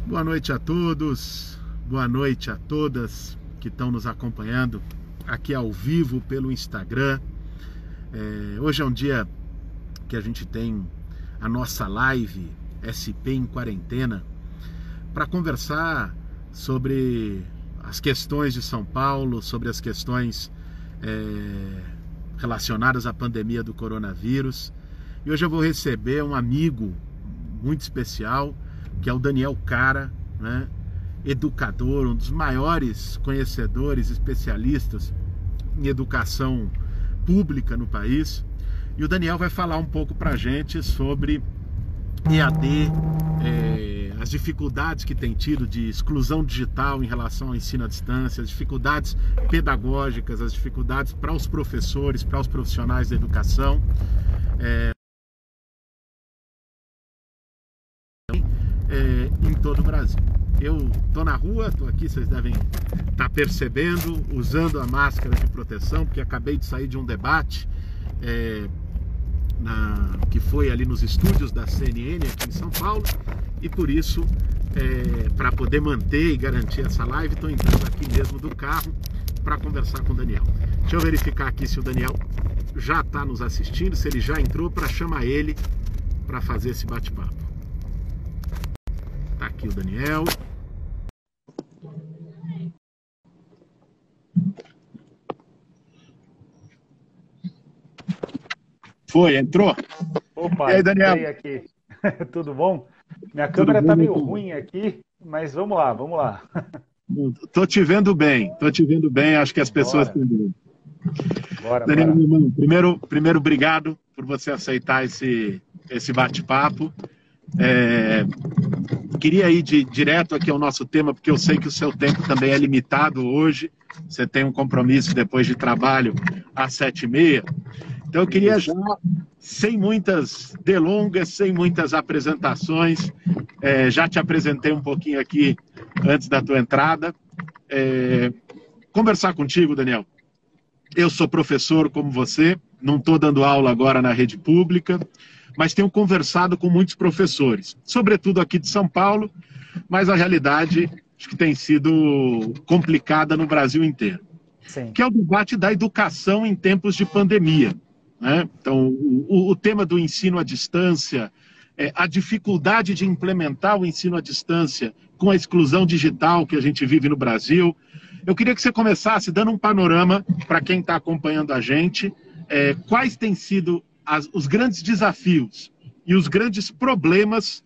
Boa noite a todos, boa noite a todas que estão nos acompanhando aqui ao vivo pelo Instagram. Hoje é um dia que a gente tem a nossa live SP em quarentena para conversar sobre as questões de São Paulo, sobre as questões relacionadas à pandemia do coronavírus. E hoje eu vou receber um amigo muito especial, que é o Daniel Cara, né? Educador, um dos maiores conhecedores, especialistas em educação pública no país. E o Daniel vai falar um pouco para a gente sobre EAD, as dificuldades que tem tido de exclusão digital em relação ao ensino à distância, as dificuldades pedagógicas, as dificuldades para os professores, para os profissionais da educação. Em todo o Brasil. Eu tô na rua, tô aqui, vocês devem estar percebendo, usando a máscara de proteção, porque acabei de sair de um debate que foi ali nos estúdios da CNN aqui em São Paulo, e por isso, para poder manter e garantir essa live, estou entrando aqui mesmo do carro para conversar com o Daniel. Deixa eu verificar aqui se o Daniel já está nos assistindo, se ele já entrou, para chamar ele para fazer esse bate-papo. Tá aqui o Daniel. Foi, entrou? Opa, e aí, Daniel? Entrei aqui. Tudo bom? Minha câmera tá meio ruim aqui, mas vamos lá. Tô te vendo bem, acho que as pessoas também. Daniel, meu irmão, primeiro obrigado por você aceitar esse bate-papo. Queria ir direto aqui ao nosso tema, porque eu sei que o seu tempo também é limitado hoje. Você tem um compromisso depois de trabalho às 7h30. Então eu queria já, sem muitas delongas, sem muitas apresentações, já te apresentei um pouquinho aqui antes da tua entrada. Conversar contigo, Daniel. Eu sou professor como você, não estou dando aula agora na rede pública, mas tenho conversado com muitos professores, sobretudo aqui de São Paulo, mas a realidade acho que tem sido complicada no Brasil inteiro. Sim. Que é o debate da educação em tempos de pandemia, né? Então, o tema do ensino à distância, a dificuldade de implementar o ensino à distância com a exclusão digital que a gente vive no Brasil. Eu queria que você começasse dando um panorama para quem está acompanhando a gente, quais têm sido os grandes desafios e os grandes problemas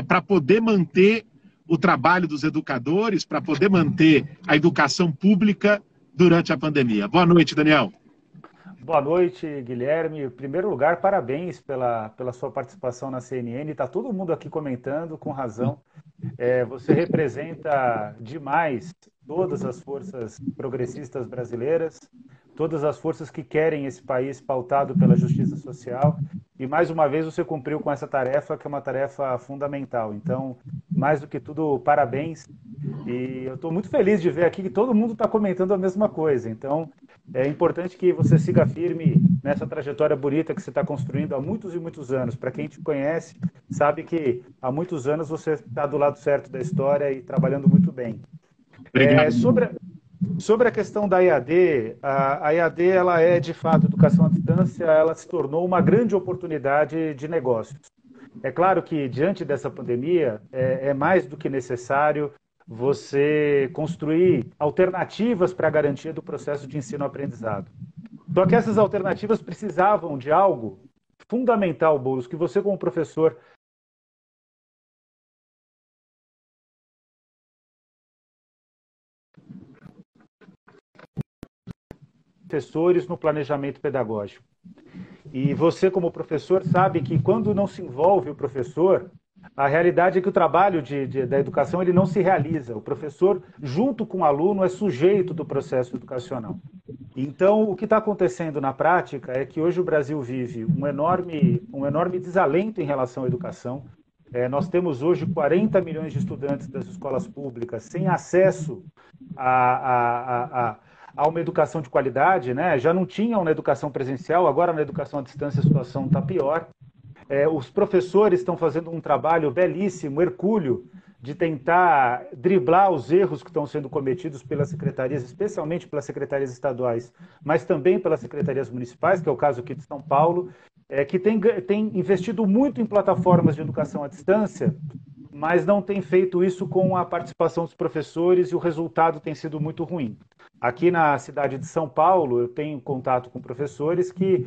para poder manter o trabalho dos educadores, para poder manter a educação pública durante a pandemia. Boa noite, Daniel. Boa noite, Guilherme. Em primeiro lugar, parabéns pela sua participação na CNN. Está todo mundo aqui comentando, com razão. Você representa demais todas as forças progressistas brasileiras, todas as forças que querem esse país pautado pela justiça social. E, mais uma vez, você cumpriu com essa tarefa, que é uma tarefa fundamental. Então, mais do que tudo, parabéns. E eu estou muito feliz de ver aqui que todo mundo está comentando a mesma coisa. Então, é importante que você siga firme nessa trajetória bonita que você está construindo há muitos e muitos anos. Para quem te conhece, sabe que há muitos anos você está do lado certo da história e trabalhando muito bem. Obrigado. Sobre a questão da EAD, a EAD ela é, de fato, educação à distância, ela se tornou uma grande oportunidade de negócios. É claro que, diante dessa pandemia, é mais do que necessário você construir alternativas para a garantia do processo de ensino-aprendizado. Só que essas alternativas precisavam de algo fundamental, Boulos, que você, como professor, professores no planejamento pedagógico. E você, como professor, sabe que quando não se envolve o professor, a realidade é que o trabalho da educação ele não se realiza. O professor, junto com o aluno, é sujeito do processo educacional. Então, o que está acontecendo na prática é que hoje o Brasil vive um enorme desalento em relação à educação. Nós temos hoje 40 milhões de estudantes das escolas públicas sem acesso a uma educação de qualidade, né? Já não tinham na educação presencial, agora na educação à distância a situação está pior. Os professores estão fazendo um trabalho belíssimo, hercúleo, de tentar driblar os erros que estão sendo cometidos pelas secretarias, especialmente pelas secretarias estaduais, mas também pelas secretarias municipais, que é o caso aqui de São Paulo, que tem investido muito em plataformas de educação à distância, mas não tem feito isso com a participação dos professores e o resultado tem sido muito ruim. Aqui na cidade de São Paulo, eu tenho contato com professores que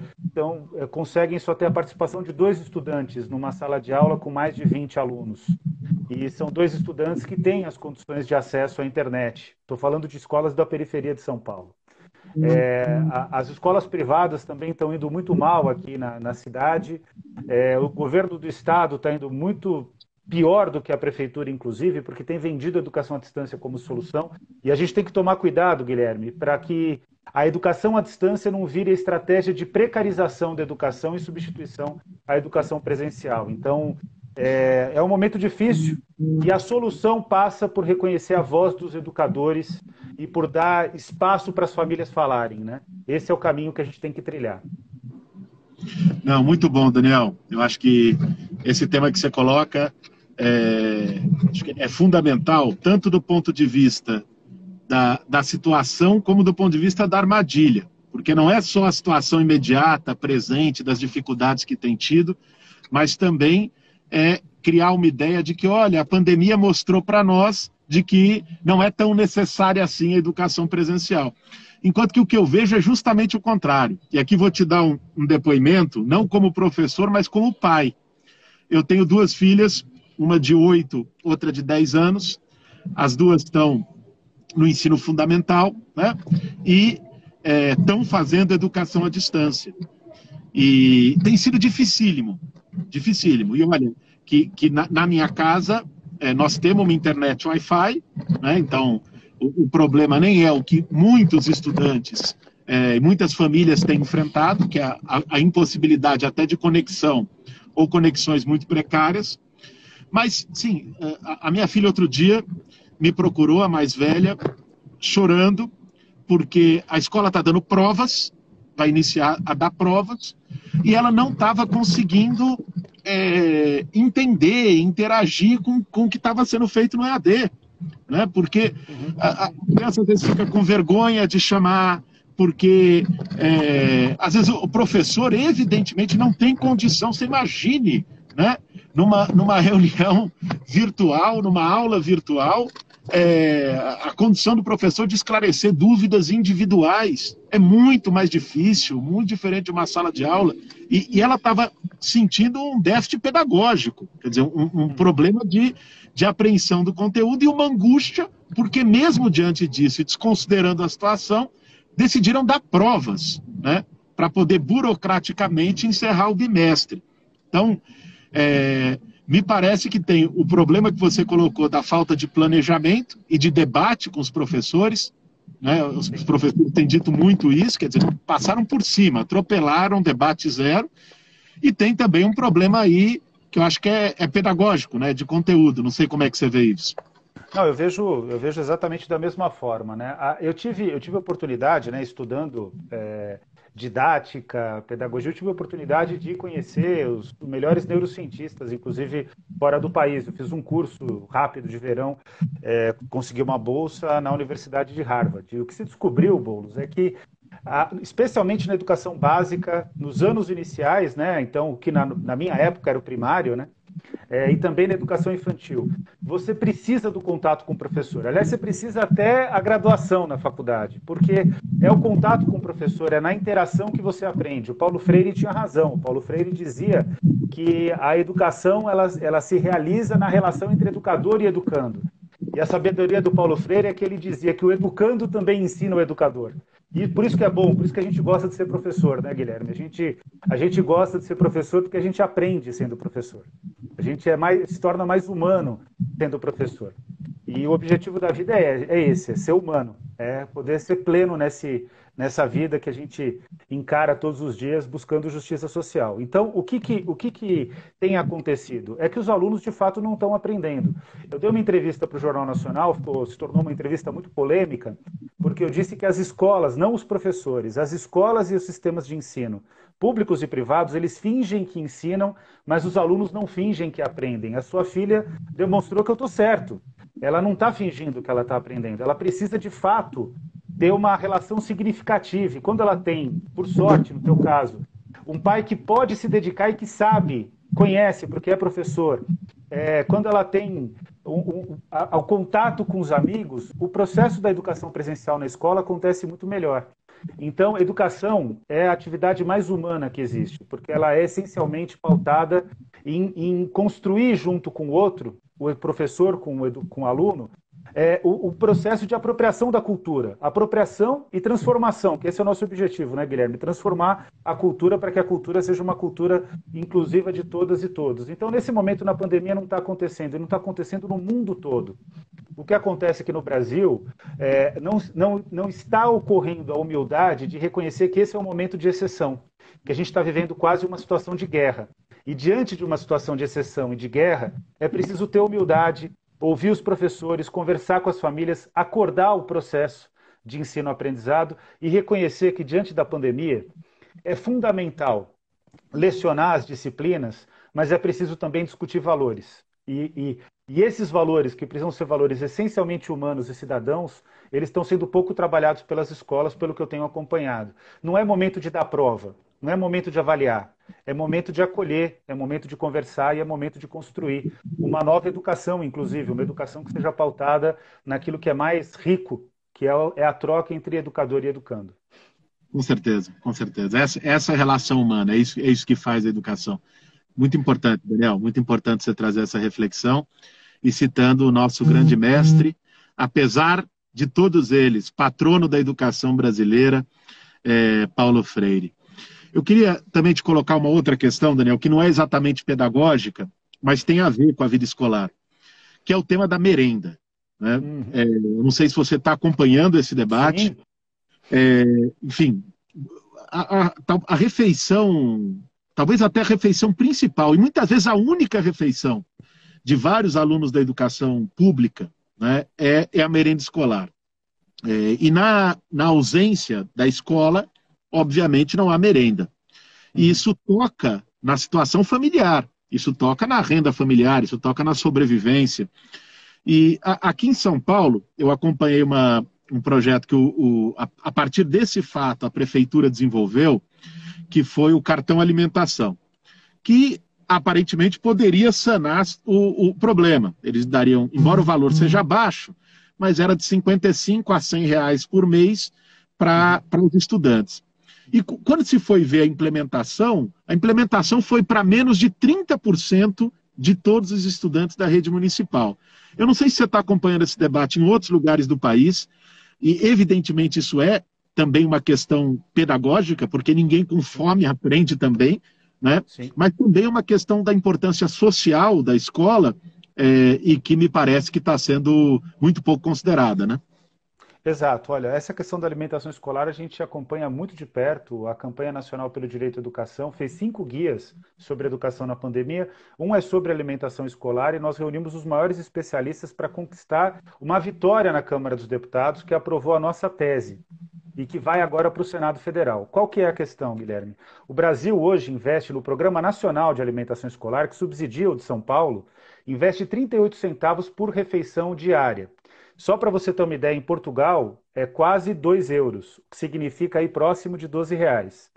conseguem só ter a participação de 2 estudantes numa sala de aula com mais de 20 alunos. E são 2 estudantes que têm as condições de acesso à internet. Estou falando de escolas da periferia de São Paulo. As escolas privadas também estão indo muito mal aqui na cidade. O governo do estado está indo muito pior do que a prefeitura, inclusive, porque tem vendido a educação à distância como solução. E a gente tem que tomar cuidado, Guilherme, para que a educação à distância não vire a estratégia de precarização da educação e substituição à educação presencial. Então, é um momento difícil e a solução passa por reconhecer a voz dos educadores e por dar espaço para as famílias falarem, né? Esse é o caminho que a gente tem que trilhar. Não, muito bom, Daniel. Eu acho que esse tema que você coloca acho que é fundamental, tanto do ponto de vista da situação, como do ponto de vista da armadilha. Porque não é só a situação imediata, presente, das dificuldades que tem tido, mas também criar uma ideia de que, olha, a pandemia mostrou para nós de que não é tão necessária assim a educação presencial. Enquanto que o que eu vejo é justamente o contrário. E aqui vou te dar um depoimento, não como professor, mas como pai. Eu tenho 2 filhas, uma de 8, outra de 10 anos. As 2 estão no ensino fundamental, né? E estão fazendo educação à distância. E tem sido dificílimo. E olha, que na minha casa nós temos uma internet Wi-Fi, né? Então o problema nem é o que muitos estudantes e muitas famílias têm enfrentado, que é a impossibilidade até de conexão ou conexões muito precárias. Mas, sim, a minha filha outro dia me procurou, a mais velha, chorando, porque a escola está dando provas, vai iniciar a dar provas, e ela não estava conseguindo entender, interagir com o que estava sendo feito no EAD. Né? Porque a criança às vezes fica com vergonha de chamar, porque às vezes o professor evidentemente não tem condição, você imagine, né? Numa reunião virtual, numa aula virtual, a condição do professor de esclarecer dúvidas individuais é muito mais difícil, muito diferente de uma sala de aula, e ela estava sentindo um déficit pedagógico, quer dizer, um problema de apreensão do conteúdo e uma angústia, porque mesmo diante disso e desconsiderando a situação, decidiram dar provas, né, para poder burocraticamente encerrar o bimestre. Então, me parece que tem o problema que você colocou da falta de planejamento e de debate com os professores, né? Os professores têm dito muito isso, quer dizer, passaram por cima, atropelaram, debate zero, e tem também um problema aí que eu acho que é pedagógico, né, de conteúdo. Não sei como é que você vê isso. Não, eu vejo exatamente da mesma forma, né? Eu tive a oportunidade, né, estudando didática, pedagogia, eu tive a oportunidade de conhecer os melhores neurocientistas, inclusive fora do país. Eu fiz um curso rápido de verão, consegui uma bolsa na Universidade de Harvard. E o que se descobriu, Boulos, é que especialmente na educação básica, nos anos iniciais, né? Então, o que na minha época era o primário, né? E também na educação infantil. Você precisa do contato com o professor. Aliás, você precisa até a graduação na faculdade, porque é o contato com o professor, é na interação que você aprende. O Paulo Freire tinha razão. O Paulo Freire dizia que a educação ela se realiza na relação entre educador e educando. E a sabedoria do Paulo Freire é que ele dizia que o educando também ensina o educador. E por isso que é bom, por isso que a gente gosta de ser professor, né, Guilherme? A gente gosta de ser professor porque a gente aprende sendo professor. A gente se torna mais humano sendo professor. E o objetivo da vida é esse, é ser humano, é poder ser pleno nessa vida que a gente encara todos os dias buscando justiça social. Então, o que tem acontecido? É que os alunos, de fato, não estão aprendendo. Eu dei uma entrevista para o Jornal Nacional, se tornou uma entrevista muito polêmica, porque eu disse que as escolas, não os professores, as escolas e os sistemas de ensino, públicos e privados, eles fingem que ensinam, mas os alunos não fingem que aprendem. A sua filha demonstrou que eu estou certo. Ela não está fingindo que ela está aprendendo. Ela precisa, de fato, ter uma relação significativa. E quando ela tem, por sorte, no teu caso, um pai que pode se dedicar e que sabe, conhece, porque é professor, quando ela tem ao contato com os amigos, o processo da educação presencial na escola acontece muito melhor. Então, a educação é a atividade mais humana que existe, porque ela é essencialmente pautada em construir junto com o outro, o professor com o aluno, o processo de apropriação da cultura. Apropriação e transformação, que esse é o nosso objetivo, né, Guilherme? Transformar a cultura para que a cultura seja uma cultura inclusiva de todas e todos. Então, nesse momento, na pandemia, não está acontecendo, e não está acontecendo no mundo todo. O que acontece aqui no Brasil, não está ocorrendo a humildade de reconhecer que esse é um momento de exceção, que a gente está vivendo quase uma situação de guerra. E diante de uma situação de exceção e de guerra, é preciso ter humildade, ouvir os professores, conversar com as famílias, acordar o processo de ensino-aprendizado e reconhecer que, diante da pandemia, é fundamental lecionar as disciplinas, mas é preciso também discutir valores. E esses valores, que precisam ser valores essencialmente humanos e cidadãos, eles estão sendo pouco trabalhados pelas escolas, pelo que eu tenho acompanhado. Não é momento de dar prova, não é momento de avaliar, é momento de acolher, é momento de conversar e é momento de construir uma nova educação, inclusive, uma educação que seja pautada naquilo que é mais rico, que é a troca entre educador e educando. Com certeza, com certeza. Essa relação humana, é isso que faz a educação. Muito importante, Daniel, muito importante você trazer essa reflexão e citando o nosso grande mestre, apesar de todos eles, patrono da educação brasileira, Paulo Freire. Eu queria também te colocar uma outra questão, Daniel, que não é exatamente pedagógica, mas tem a ver com a vida escolar, que é o tema da merenda, né? Eu não sei se você está acompanhando esse debate. Enfim, a refeição, talvez até a refeição principal, e muitas vezes a única refeição de vários alunos da educação pública, né, é a merenda escolar. E na ausência da escola, obviamente não há merenda. E isso toca na situação familiar, isso toca na renda familiar, isso toca na sobrevivência. E aqui em São Paulo, eu acompanhei um projeto que, a partir desse fato, a prefeitura desenvolveu, que foi o cartão alimentação, que aparentemente poderia sanar o problema. Eles dariam, embora o valor seja baixo, mas era de R$55 a R$100 por mês para os estudantes. E quando se foi ver a implementação foi para menos de 30% de todos os estudantes da rede municipal. Eu não sei se você está acompanhando esse debate em outros lugares do país, e evidentemente isso é também uma questão pedagógica, porque ninguém com fome aprende também, né? Mas também é uma questão da importância social da escola, e que me parece que está sendo muito pouco considerada, né? Exato. Olha, essa questão da alimentação escolar a gente acompanha muito de perto. A Campanha Nacional pelo Direito à Educação fez 5 guias sobre educação na pandemia. Um é sobre alimentação escolar e nós reunimos os maiores especialistas para conquistar uma vitória na Câmara dos Deputados, que aprovou a nossa tese e que vai agora para o Senado Federal. Qual que é a questão, Guilherme? O Brasil hoje investe no Programa Nacional de Alimentação Escolar, que subsidia o de São Paulo, investe 38 centavos por refeição diária. Só para você ter uma ideia, em Portugal é quase 2 euros, o que significa aí próximo de R$12.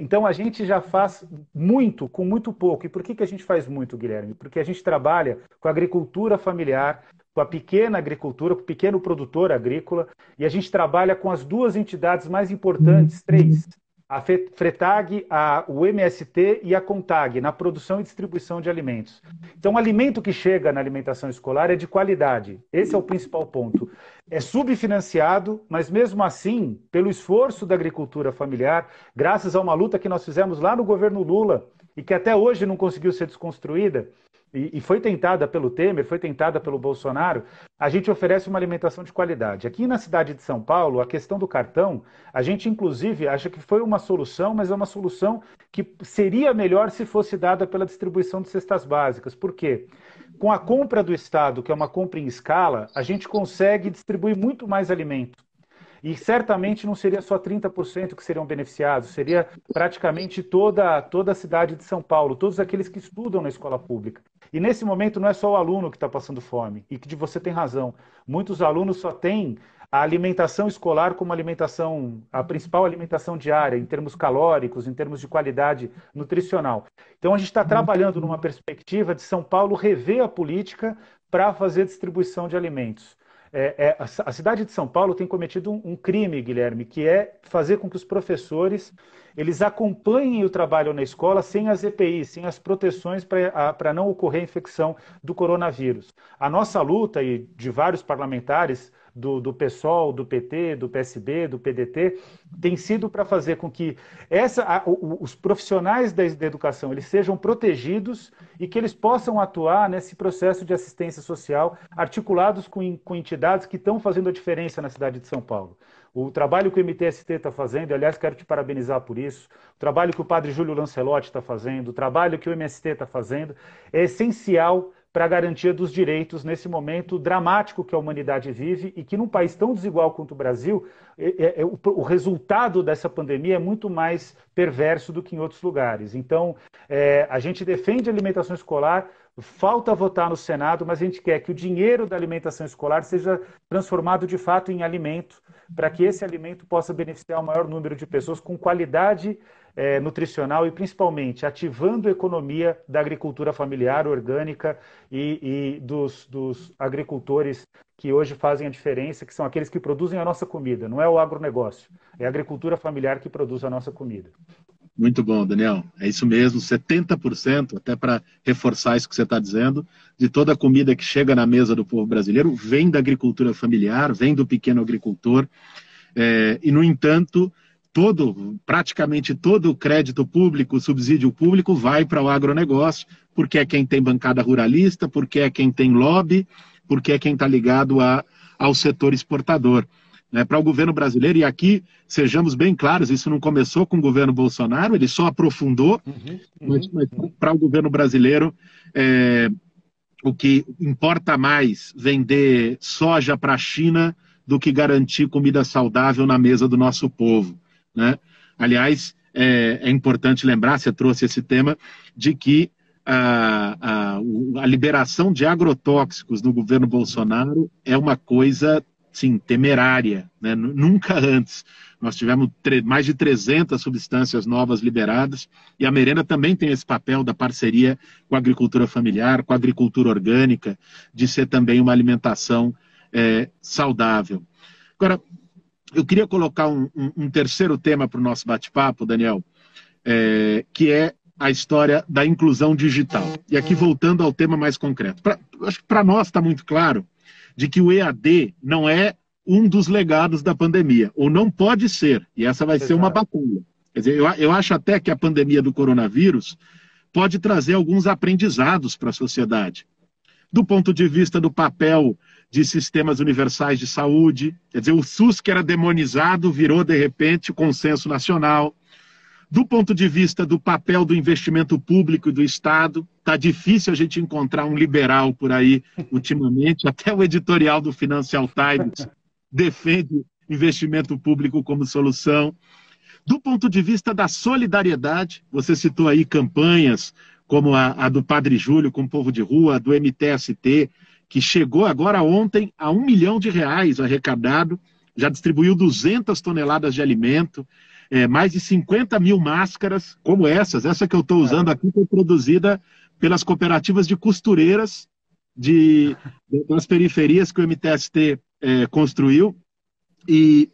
Então a gente já faz muito com muito pouco. E por que a gente faz muito, Guilherme? Porque a gente trabalha com a agricultura familiar, com a pequena agricultura, com o pequeno produtor agrícola, e a gente trabalha com as duas entidades mais importantes, 3, a FRETAG, o MST e a CONTAG, na produção e distribuição de alimentos. Então, o alimento que chega na alimentação escolar é de qualidade. Esse é o principal ponto. É subfinanciado, mas mesmo assim, pelo esforço da agricultura familiar, graças a uma luta que nós fizemos lá no governo Lula, e que até hoje não conseguiu ser desconstruída, e foi tentada pelo Temer, foi tentada pelo Bolsonaro, a gente oferece uma alimentação de qualidade. Aqui na cidade de São Paulo, a questão do cartão, a gente inclusive acha que foi uma solução, mas é uma solução que seria melhor se fosse dada pela distribuição de cestas básicas. Por quê? Com a compra do Estado, que é uma compra em escala, a gente consegue distribuir muito mais alimento. E certamente não seria só 30% que seriam beneficiados, seria praticamente toda a cidade de São Paulo, todos aqueles que estudam na escola pública. E nesse momento não é só o aluno que está passando fome, e que você tem razão. Muitos alunos só têm a alimentação escolar como alimentação, a principal alimentação diária, em termos calóricos, em termos de qualidade nutricional. Então a gente está trabalhando numa perspectiva de São Paulo rever a política para fazer distribuição de alimentos. A cidade de São Paulo tem cometido um crime, Guilherme, que é fazer com que os professores eles acompanhem o trabalho na escola sem as EPIs, sem as proteções para não ocorrer a infecção do coronavírus. A nossa luta, e de vários parlamentares, do PSOL, do PT, do PSB, do PDT, tem sido para fazer com que os profissionais da educação eles sejam protegidos e que eles possam atuar nesse processo de assistência social, articulados com entidades que estão fazendo a diferença na cidade de São Paulo. O trabalho que o MTST está fazendo, aliás, quero te parabenizar por isso, o trabalho que o padre Júlio Lancelotti está fazendo, o trabalho que o MST está fazendo, é essencial para a garantia dos direitos nesse momento dramático que a humanidade vive e que num país tão desigual quanto o Brasil, o resultado dessa pandemia é muito mais perverso do que em outros lugares. Então, a gente defende a alimentação escolar, falta votar no Senado, mas a gente quer que o dinheiro da alimentação escolar seja transformado de fato em alimento, para que esse alimento possa beneficiar o maior número de pessoas com qualidade nutricional e, principalmente, ativando a economia da agricultura familiar, orgânica e dos agricultores que hoje fazem a diferença, que são aqueles que produzem a nossa comida. Não é o agronegócio, é a agricultura familiar que produz a nossa comida. Muito bom, Daniel. É isso mesmo, 70%, até para reforçar isso que você está dizendo, de toda a comida que chega na mesa do povo brasileiro vem da agricultura familiar, vem do pequeno agricultor. E, no entanto, praticamente todo o crédito público, o subsídio público vai para o agronegócio, porque é quem tem bancada ruralista, porque é quem tem lobby, porque é quem está ligado ao setor exportador. Para o governo brasileiro, e aqui, sejamos bem claros, isso não começou com o governo Bolsonaro, ele só aprofundou, mas para o governo brasileiro, o que importa mais vender soja para a China do que garantir comida saudável na mesa do nosso povo. Né? Aliás, é importante lembrar, você trouxe esse tema, de que a liberação de agrotóxicos no governo Bolsonaro é uma coisa, sim, temerária, né? Nunca antes. Nós tivemos mais de 300 substâncias novas liberadas e a merenda também tem esse papel da parceria com a agricultura familiar, com a agricultura orgânica, de ser também uma alimentação saudável. Agora, eu queria colocar um terceiro tema para o nosso bate-papo, Daniel, que é a história da inclusão digital. E aqui voltando ao tema mais concreto. Acho que para nós está muito claro de que o EAD não é um dos legados da pandemia, ou não pode ser, e essa vai ser uma batalha. Quer dizer, eu acho até que a pandemia do coronavírus pode trazer alguns aprendizados para a sociedade, do ponto de vista do papel de sistemas universais de saúde, quer dizer, o SUS que era demonizado virou, de repente, consenso nacional. Do ponto de vista do papel do investimento público e do Estado, está difícil a gente encontrar um liberal por aí ultimamente, até o editorial do Financial Times defende investimento público como solução. Do ponto de vista da solidariedade, você citou aí campanhas como a do Padre Júlio com o povo de rua, do MTST, que chegou agora ontem a R$1 milhão arrecadado, já distribuiu 200 toneladas de alimento, mais de 50 mil máscaras, como essa que eu estou usando aqui, foi produzida pelas cooperativas de costureiras das periferias que o MTST construiu. E,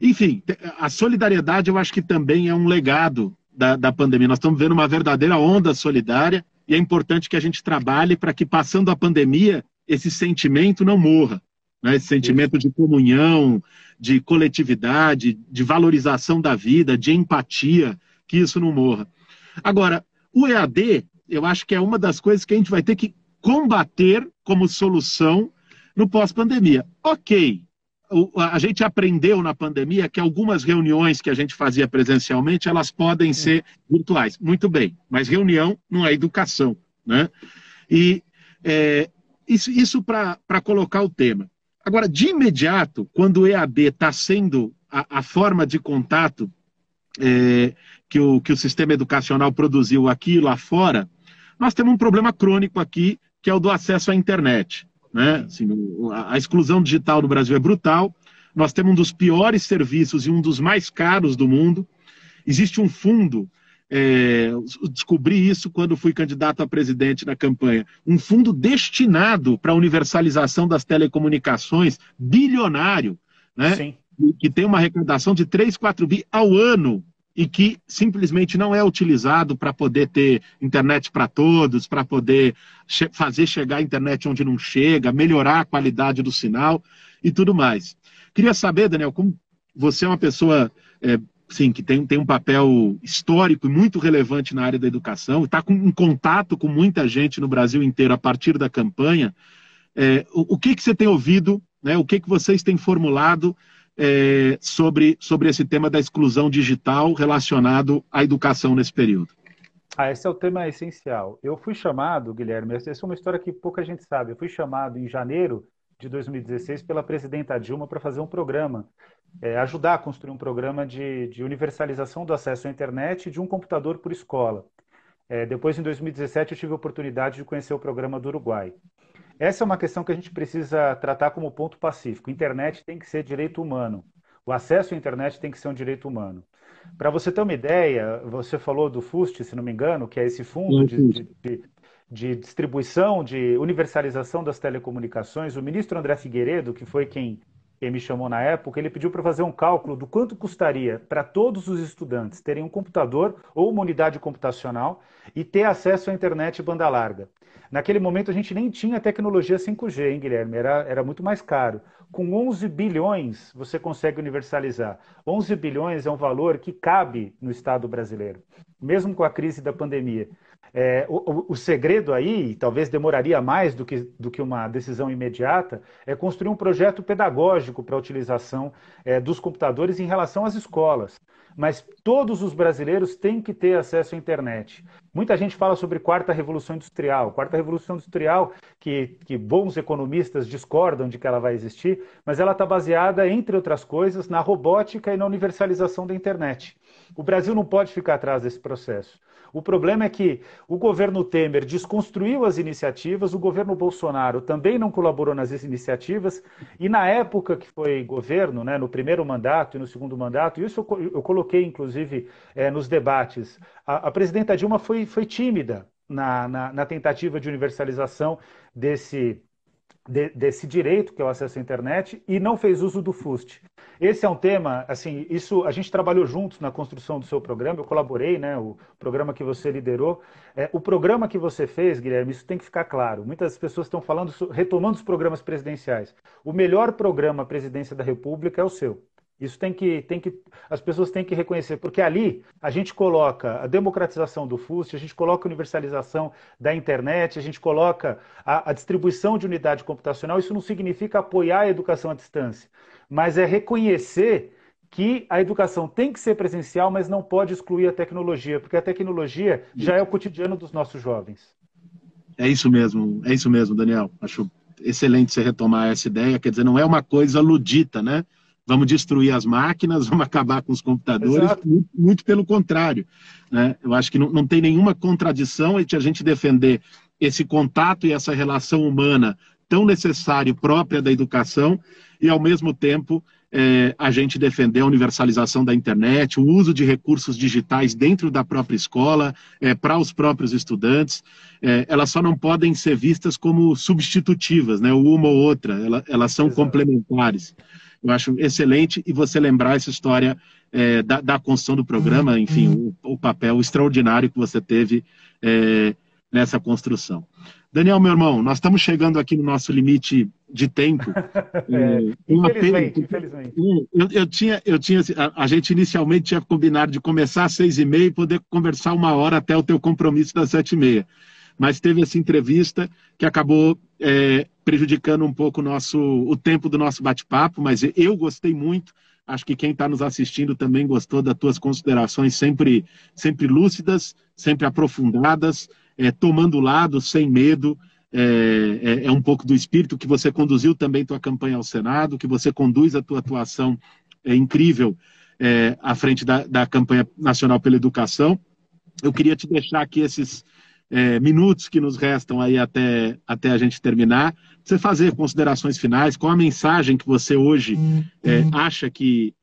enfim, a solidariedade eu acho que também é um legado da pandemia. Nós estamos vendo uma verdadeira onda solidária e é importante que a gente trabalhe para que, passando a pandemia, esse sentimento não morra, né? Esse sentimento de comunhão, de coletividade, de valorização da vida, de empatia, que isso não morra. Agora, o EAD, eu acho que é uma das coisas que a gente vai ter que combater como solução no pós-pandemia. Ok, a gente aprendeu na pandemia que algumas reuniões que a gente fazia presencialmente, elas podem ser virtuais. Muito bem, mas reunião não é educação, né? E isso para colocar o tema. Agora, de imediato, quando o EAD está sendo a forma de contato que o sistema educacional produziu aqui e lá fora, nós temos um problema crônico aqui, que é o do acesso à internet. Né? Assim, a exclusão digital no Brasil é brutal, nós temos um dos piores serviços e um dos mais caros do mundo. Existe um fundo, descobri isso quando fui candidato a presidente na campanha, um fundo destinado para a universalização das telecomunicações, bilionário, né? Sim. Que tem uma arrecadação de 3, 4 bi ao ano, e que simplesmente não é utilizado para poder ter internet para todos, para poder fazer chegar a internet onde não chega, melhorar a qualidade do sinal e tudo mais. Queria saber, Daniel, como você é uma pessoa sim, que tem um papel histórico e muito relevante na área da educação, está em contato com muita gente no Brasil inteiro a partir da campanha, o que você tem ouvido, né, o que vocês têm formulado sobre esse tema da exclusão digital relacionado à educação nesse período? Esse é o tema essencial. Eu fui chamado, Guilherme, essa é uma história que pouca gente sabe, eu fui chamado em janeiro de 2016 pela presidenta Dilma para fazer um programa, ajudar a construir um programa de universalização do acesso à internet e de um computador por escola. Depois, em 2017, eu tive a oportunidade de conhecer o programa do Uruguai. Essa é uma questão que a gente precisa tratar como ponto pacífico. Internet tem que ser direito humano. O acesso à internet tem que ser um direito humano. Para você ter uma ideia, você falou do FUST, se não me engano, que é esse fundo de distribuição, de universalização das telecomunicações. O ministro André Figueiredo, que foi quem me chamou na época, ele pediu para fazer um cálculo do quanto custaria para todos os estudantes terem um computador ou uma unidade computacional e ter acesso à internet banda larga. Naquele momento a gente nem tinha tecnologia 5G, hein, Guilherme? Era muito mais caro. Com 11 bilhões você consegue universalizar. 11 bilhões é um valor que cabe no Estado brasileiro, mesmo com a crise da pandemia. O segredo aí, talvez demoraria mais do que uma decisão imediata, é construir um projeto pedagógico para a utilização dos computadores em relação às escolas. Mas todos os brasileiros têm que ter acesso à internet. Muita gente fala sobre quarta revolução industrial. Quarta revolução industrial, que bons economistas discordam de que ela vai existir, mas ela está baseada, entre outras coisas, na robótica e na universalização da internet. O Brasil não pode ficar atrás desse processo. O problema é que o governo Temer desconstruiu as iniciativas, o governo Bolsonaro também não colaborou nas iniciativas, e na época que foi governo, né, no primeiro mandato e no segundo mandato, e isso eu coloquei, inclusive, nos debates, a presidenta Dilma foi tímida na tentativa de universalização desse direito, que é o acesso à internet, e não fez uso do FUST. Esse é um tema, assim, isso a gente trabalhou juntos na construção do seu programa, eu colaborei, né, o programa que você liderou. O programa que você fez, Guilherme, isso tem que ficar claro. Muitas pessoas estão falando, retomando os programas presidenciais. O melhor programa Presidência da República é o seu. Isso as pessoas têm que reconhecer, porque ali a gente coloca a democratização do FUST, a gente coloca a universalização da internet, a gente coloca a distribuição de unidade computacional. Isso não significa apoiar a educação à distância, mas é reconhecer que a educação tem que ser presencial, mas não pode excluir a tecnologia, porque a tecnologia já é o cotidiano dos nossos jovens. É isso mesmo, Daniel. Acho excelente você retomar essa ideia, quer dizer, não é uma coisa ludita, né? Vamos destruir as máquinas, vamos acabar com os computadores, muito pelo contrário. Né? Eu acho que não tem nenhuma contradição entre a gente defender esse contato e essa relação humana tão necessária, própria da educação, e ao mesmo tempo a gente defender a universalização da internet, o uso de recursos digitais dentro da própria escola, para os próprios estudantes. Elas só não podem ser vistas como substitutivas, né? Uma ou outra, elas são complementares. Eu acho excelente, e você lembrar essa história da construção do programa, enfim, o papel extraordinário que você teve nessa construção. Daniel, meu irmão, nós estamos chegando aqui no nosso limite de tempo. Infelizmente. A gente inicialmente tinha combinado de começar às 6h30 e poder conversar 1 hora até o teu compromisso das 7h30. Mas teve essa entrevista que acabou prejudicando um pouco o tempo do nosso bate-papo, mas eu gostei muito, acho que quem está nos assistindo também gostou das tuas considerações sempre lúcidas, sempre aprofundadas, tomando lado, sem medo, é um pouco do espírito que você conduziu também tua campanha ao Senado, que você conduz a tua atuação incrível à frente da campanha nacional pela educação. Eu queria te deixar aqui esses minutos que nos restam aí até a gente terminar, você fazer considerações finais, qual a mensagem que você hoje acha que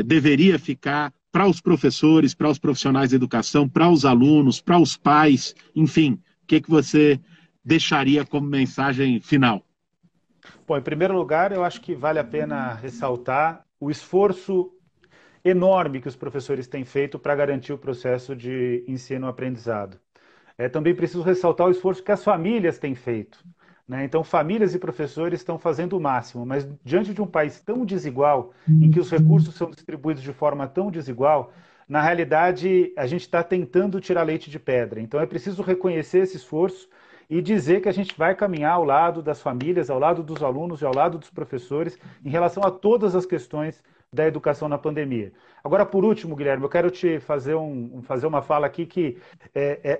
deveria ficar para os professores, para os profissionais de educação, para os alunos, para os pais, enfim, o que você deixaria como mensagem final? Bom, em primeiro lugar, eu acho que vale a pena ressaltar o esforço enorme que os professores têm feito para garantir o processo de ensino-aprendizado. Também preciso ressaltar o esforço que as famílias têm feito, né? Então, famílias e professores estão fazendo o máximo, mas diante de um país tão desigual, em que os recursos são distribuídos de forma tão desigual, na realidade, a gente está tentando tirar leite de pedra. Então, é preciso reconhecer esse esforço e dizer que a gente vai caminhar ao lado das famílias, ao lado dos alunos e ao lado dos professores em relação a todas as questões da educação na pandemia. Agora, por último, Guilherme, eu quero te fazer uma fala aqui que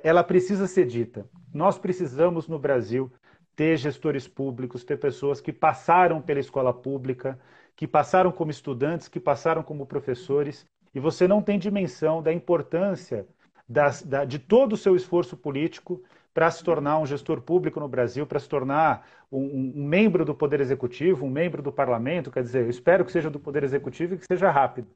ela precisa ser dita. Nós precisamos, no Brasil, ter gestores públicos, ter pessoas que passaram pela escola pública, que passaram como estudantes, que passaram como professores, e você não tem dimensão da importância de todo o seu esforço político para se tornar um gestor público no Brasil, para se tornar um membro do Poder Executivo, um membro do Parlamento, quer dizer, eu espero que seja do Poder Executivo e que seja rápido,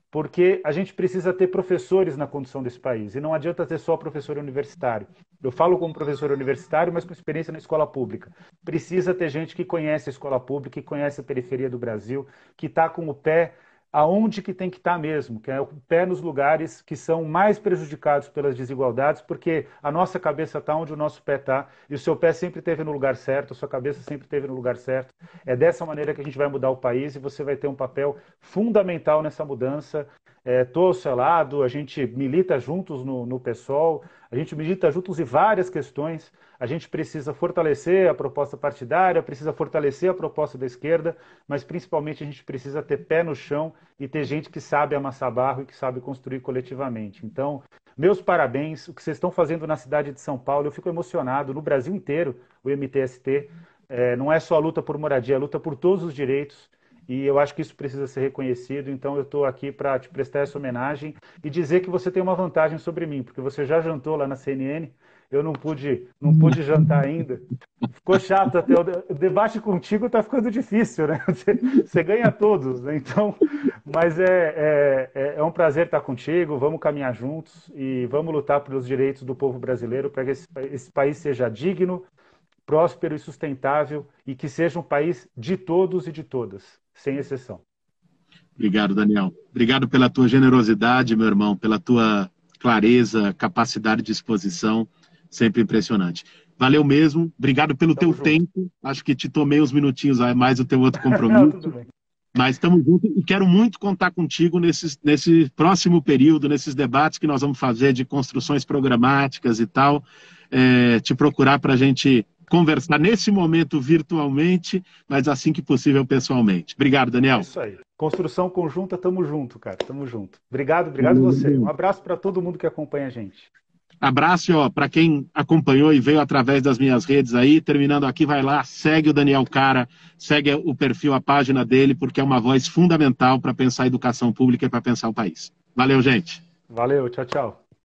porque a gente precisa ter professores na condução desse país, e não adianta ter só professor universitário. Eu falo como professor universitário, mas com experiência na escola pública. Precisa ter gente que conhece a escola pública, que conhece a periferia do Brasil, que está com o pé aonde que tem que estar mesmo, que é o pé nos lugares que são mais prejudicados pelas desigualdades, porque a nossa cabeça está onde o nosso pé está, e o seu pé sempre esteve no lugar certo, a sua cabeça sempre esteve no lugar certo. É dessa maneira que a gente vai mudar o país, e você vai ter um papel fundamental nessa mudança. Estou ao seu lado, a gente milita juntos no PSOL, a gente milita juntos em várias questões. A gente precisa fortalecer a proposta partidária, precisa fortalecer a proposta da esquerda, mas principalmente a gente precisa ter pé no chão e ter gente que sabe amassar barro e que sabe construir coletivamente. Então, meus parabéns, o que vocês estão fazendo na cidade de São Paulo, eu fico emocionado, no Brasil inteiro, o MTST, não é só a luta por moradia, é a luta por todos os direitos, e eu acho que isso precisa ser reconhecido, então eu estou aqui para te prestar essa homenagem e dizer que você tem uma vantagem sobre mim, porque você já jantou lá na CNN, eu não pude jantar ainda. Ficou chato até. O debate contigo está ficando difícil, né? Você ganha todos, né? Então, mas é um prazer estar contigo. Vamos caminhar juntos e vamos lutar pelos direitos do povo brasileiro para que esse país seja digno, próspero e sustentável e que seja um país de todos e de todas, sem exceção. Obrigado, Daniel. Obrigado pela tua generosidade, meu irmão, pela tua clareza, capacidade de exposição. Sempre impressionante. Valeu mesmo, obrigado pelo teu tempo. Acho que te tomei uns minutinhos a mais o teu outro compromisso. Tudo bem. Mas estamos juntos e quero muito contar contigo nesse próximo período, nesses debates que nós vamos fazer de construções programáticas e tal. Te procurar para a gente conversar nesse momento virtualmente, mas assim que possível pessoalmente. Obrigado, Daniel. É isso aí. Construção conjunta, tamo junto, cara. Tamo junto. Obrigado você. Um abraço para todo mundo que acompanha a gente. Abraço, para quem acompanhou e veio através das minhas redes aí, terminando aqui, vai lá, segue o Daniel Cara, segue o perfil, a página dele, porque é uma voz fundamental para pensar a educação pública e para pensar o país. Valeu, gente. Valeu, tchau, tchau.